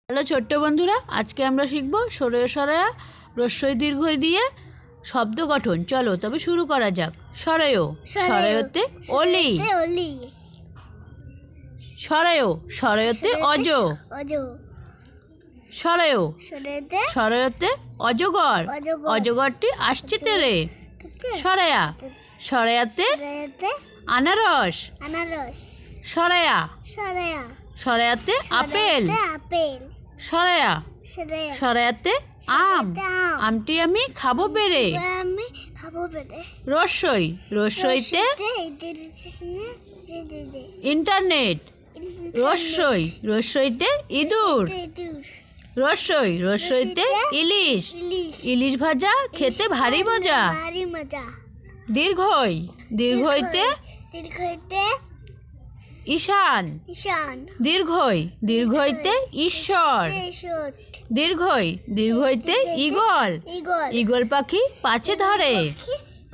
Hello ছোট্ট বন্ধুরা, আজকে আমরা শিখব সরয় সরায়া রস্বই দীর্ঘই দিয়ে শব্দ গঠন। চলো তবে শুরু করা যাক। সরয়, সরয়তে অলি। সরয়, সরয়তে অজ। সরয়, সরয়তে অজগর। অজগরটি আসছে তেরে। সরায়া, সরায়াতে আনারস। সরায়া, সরায়াতে আপেল। সরায়া, সরায়াতে আম। আমটি আমি খাবো পেরে। রস্বই, রস্বইতে ইন্টারনেট। রস্বই, রস্বইতে ইঁদুর। রস্বই, রস্বইতে ইলিশ। ইলিশ ভাজা খেতে ভারী মজা। দীর্ঘই, দীর্ঘইতে ঈশান। দীর্ঘই, দীর্ঘইতে ঈশ্বর। দীর্ঘই, দীর্ঘইতে ঈগল। ঈগল পাখি পাছে ধরে।